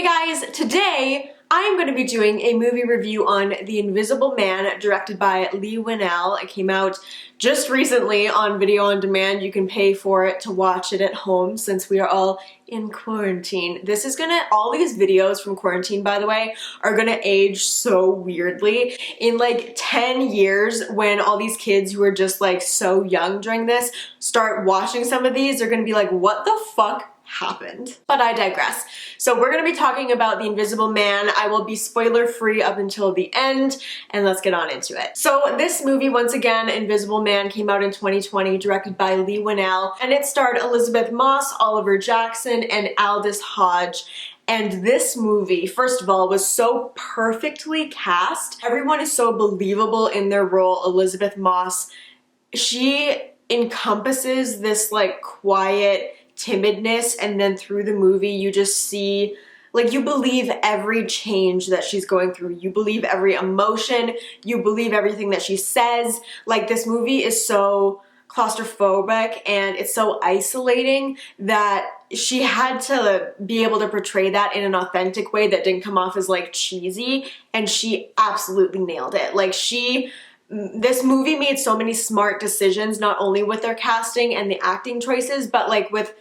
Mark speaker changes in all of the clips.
Speaker 1: Hey guys, today I'm going to be doing a movie review on The Invisible Man, directed by Leigh Whannell. It came out just recently on video on demand. You can pay for it to watch it at home since we are all in quarantine. All these videos from quarantine, by the way, are gonna age so weirdly. In like 10 years, when all these kids who are just like so young during this start watching some of these, they're gonna be like, what the fuck happened? But I digress. So we're going to be talking about The Invisible Man. I will be spoiler free up until the end, and let's get on into it. So this movie, once again, Invisible Man, came out in 2020, directed by Leigh Whannell, and it starred Elisabeth Moss, Oliver Jackson, and Aldis Hodge. And this movie, first of all, was so perfectly cast. Everyone is so believable in their role. Elisabeth Moss, she encompasses this like quiet timidness, and then through the movie you just see, like, you believe every change that she's going through. You believe every emotion. You believe everything that she says. Like, this movie is so claustrophobic and it's so isolating that she had to be able to portray that in an authentic way that didn't come off as like cheesy, and she absolutely nailed it. Like, this movie made so many smart decisions, not only with their casting and the acting choices, but like with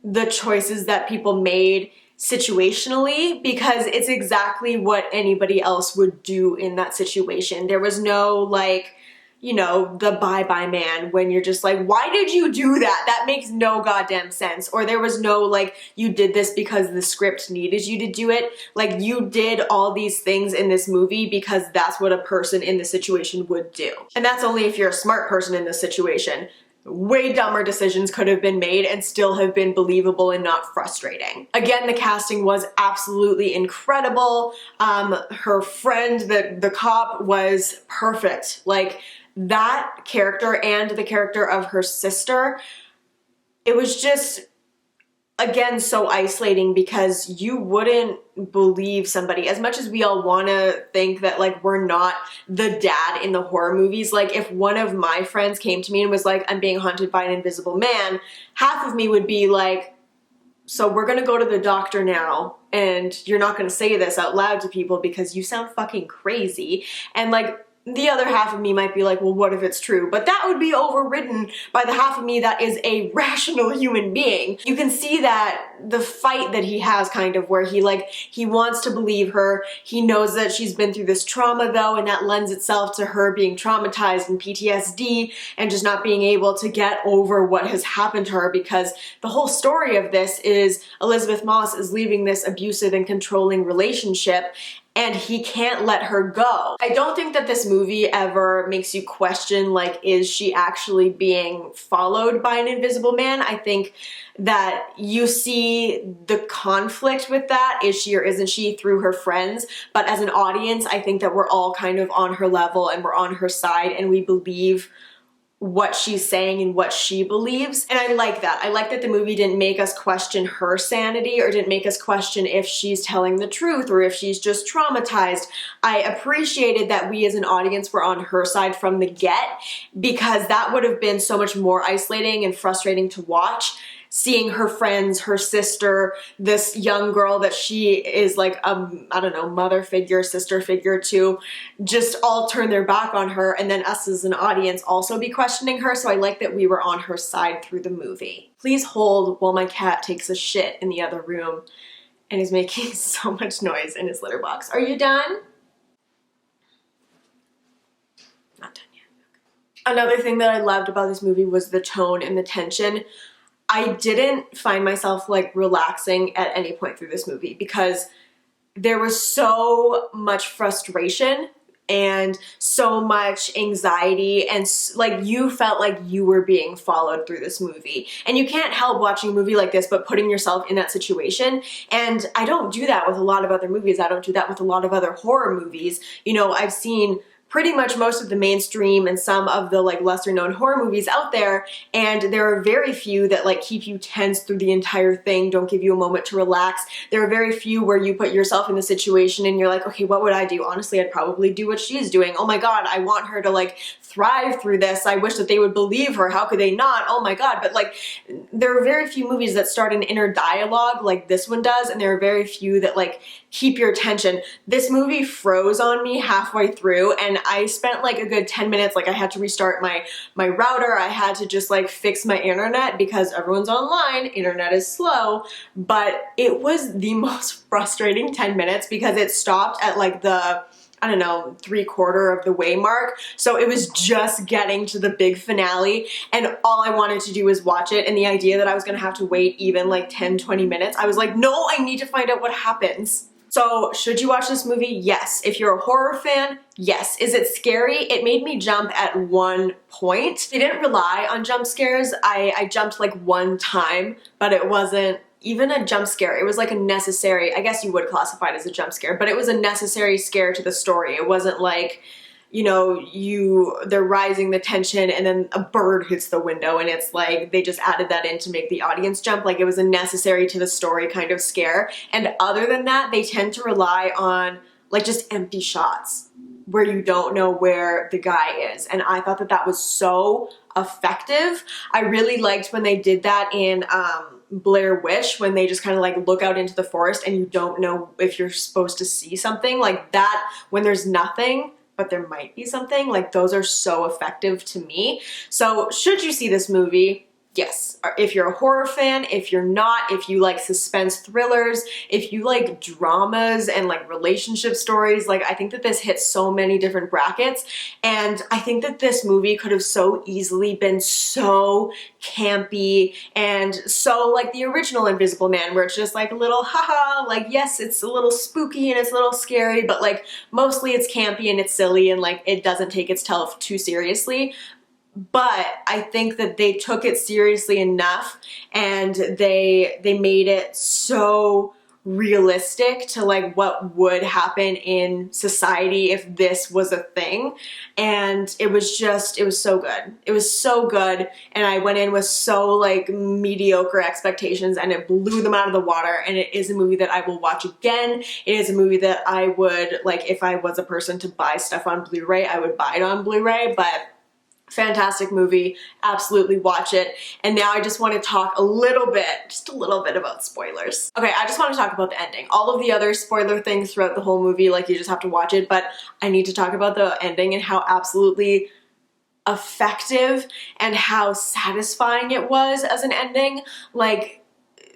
Speaker 1: the choices that people made situationally, because it's exactly what anybody else would do in that situation. There was no like, you know, the bye-bye man when you're just like, why did you do that? That makes no goddamn sense. Or there was no like, you did this because the script needed you to do it. Like, you did all these things in this movie because that's what a person in the situation would do. And that's only if you're a smart person in this situation. Way dumber decisions could have been made and still have been believable and not frustrating. Again, the casting was absolutely incredible. Her friend, the cop, was perfect. Like, that character and the character of her sister, it was just, again, so isolating because you wouldn't believe somebody. As much as we all want to think that like we're not the dad in the horror movies, like if one of my friends came to me and was like, I'm being haunted by an invisible man, half of me would be like, so we're gonna go to the doctor now, and you're not gonna say this out loud to people because you sound fucking crazy. And like, the other half of me might be like, well, what if it's true? But that would be overridden by the half of me that is a rational human being. You can see that the fight that he has, kind of, where he wants to believe her. He knows that she's been through this trauma though, and that lends itself to her being traumatized and PTSD and just not being able to get over what has happened to her, because the whole story of this is Elisabeth Moss is leaving this abusive and controlling relationship, and he can't let her go. I don't think that this movie ever makes you question, like, is she actually being followed by an invisible man? I think that you see the conflict with that, is she or isn't she, through her friends. But as an audience, I think that we're all kind of on her level and we're on her side, and we believe what she's saying and what she believes. And I like that. I like that the movie didn't make us question her sanity, or didn't make us question if she's telling the truth or if she's just traumatized. I appreciated that we as an audience were on her side from the get, because that would have been so much more isolating and frustrating to watch. Seeing her friends, her sister, this young girl that she is like I don't know, mother figure, sister figure to, just all turn their back on her, and then us as an audience also be questioning her. So I like that we were on her side through the movie. Please hold while my cat takes a shit in the other room and is making so much noise in his litter box. Are you done? Not done yet. Okay. Another thing that I loved about this movie was the tone and the tension. I didn't find myself like relaxing at any point through this movie, because there was so much frustration and so much anxiety, and like you felt like you were being followed through this movie. And you can't help watching a movie like this but putting yourself in that situation. And I don't do that with a lot of other movies. I don't do that with a lot of other horror movies. You know, I've seen pretty much most of the mainstream and some of the like lesser known horror movies out there, and there are very few that like keep you tense through the entire thing, don't give you a moment to relax. There are very few where you put yourself in the situation and you're like, okay, what would I do? Honestly, I'd probably do what she's doing. Oh my god, I want her to like thrive through this. I wish that they would believe her. How could they not? Oh my god. But like, there are very few movies that start an inner dialogue like this one does, and there are very few that like keep your attention. This movie froze on me halfway through, and I spent like a good 10 minutes, like I had to restart my router, I had to just like fix my internet because everyone's online, internet is slow, but it was the most frustrating 10 minutes because it stopped at like the, I don't know, 3/4 of the way mark. So it was just getting to the big finale, and all I wanted to do was watch it, and the idea that I was gonna have to wait even like 10-20 minutes, I was like, no, I need to find out what happens. So should you watch this movie? Yes. If you're a horror fan, yes. Is it scary? It made me jump at one point. They didn't rely on jump scares. I jumped like one time, but it wasn't even a jump scare. It was like a necessary, I guess you would classify it as a jump scare, but it was a necessary scare to the story. It wasn't like, you know, they're rising the tension and then a bird hits the window and it's like they just added that in to make the audience jump. Like, it was a necessary to the story kind of scare. And other than that, they tend to rely on like just empty shots where you don't know where the guy is. And I thought that that was so effective. I really liked when they did that in Blair Witch, when they just kind of like look out into the forest and you don't know if you're supposed to see something like that, when there's nothing but there might be something. Like, those are so effective to me. So should you see this movie? Yes. If you're a horror fan, if you're not, if you like suspense thrillers, if you like dramas and like relationship stories, like, I think that this hits so many different brackets, and I think that this movie could have so easily been so campy and so like the original Invisible Man, where it's just like a little haha, like, yes, it's a little spooky and it's a little scary, but like mostly it's campy and it's silly and like it doesn't take itself too seriously. But I think that they took it seriously enough, and they made it so realistic to like what would happen in society if this was a thing. And it was so good. It was so good, and I went in with so like mediocre expectations, and it blew them out of the water. And it is a movie that I will watch again. It is a movie that I would, like, if I was a person to buy stuff on Blu-ray, I would buy it on Blu-ray. But fantastic movie, absolutely watch it. And now I just want to talk just a little bit about spoilers. Okay, I just want to talk about the ending. All of the other spoiler things throughout the whole movie, like, you just have to watch it, but I need to talk about the ending and how absolutely effective and how satisfying it was as an ending. Like,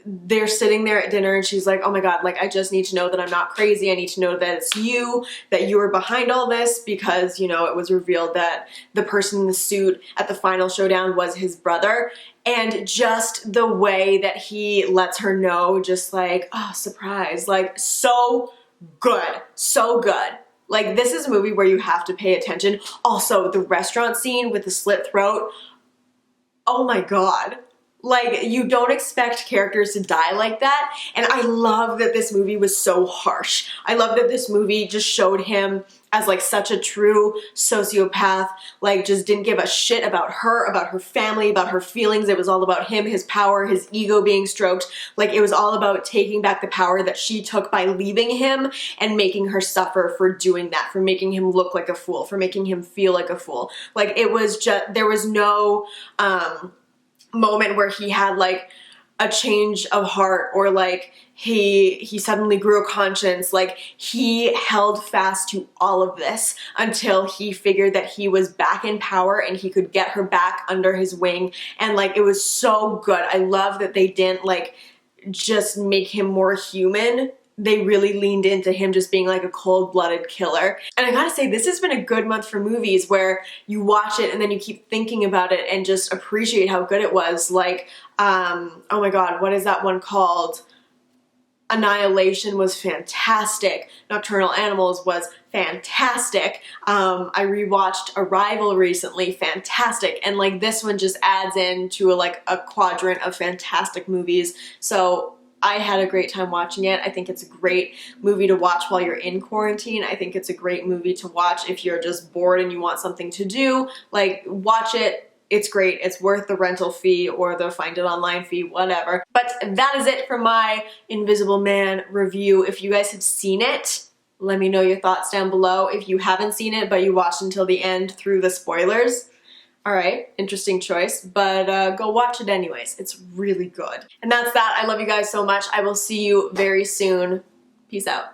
Speaker 1: they're sitting there at dinner and she's like, oh my god, like, I just need to know that I'm not crazy. I need to know that it's you, that you were behind all this, because, you know, it was revealed that the person in the suit at the final showdown was his brother. And just the way that he lets her know, just like, oh, surprise, like, so good, so good. Like, this is a movie where you have to pay attention. Also, the restaurant scene with the slit throat, oh my god. Like, you don't expect characters to die like that, and I love that this movie was so harsh. I love that this movie just showed him as like such a true sociopath, like just didn't give a shit about her family, about her feelings. It was all about him, his power, his ego being stroked. Like, it was all about taking back the power that she took by leaving him and making her suffer for doing that, for making him look like a fool, for making him feel like a fool. Like, it was just, there was no moment where he had like a change of heart, or like he suddenly grew a conscience. Like, he held fast to all of this until he figured that he was back in power and he could get her back under his wing. And like, it was so good. I love that they didn't like just make him more human. They really leaned into him just being like a cold-blooded killer. And I gotta say, this has been a good month for movies where you watch it and then you keep thinking about it and just appreciate how good it was. Like, oh my god, what is that one called? Annihilation was fantastic. Nocturnal Animals was fantastic. I rewatched Arrival recently, fantastic. And like, this one just adds in to like a quadrant of fantastic movies. So I had a great time watching it. I think it's a great movie to watch while you're in quarantine. I think it's a great movie to watch if you're just bored and you want something to do. Like, watch it. It's great. It's worth the rental fee or the find it online fee, whatever. But that is it for my Invisible Man review. If you guys have seen it, let me know your thoughts down below. If you haven't seen it but you watched until the end through the spoilers, alright, interesting choice, but go watch it anyways. It's really good. And that's that. I love you guys so much. I will see you very soon. Peace out.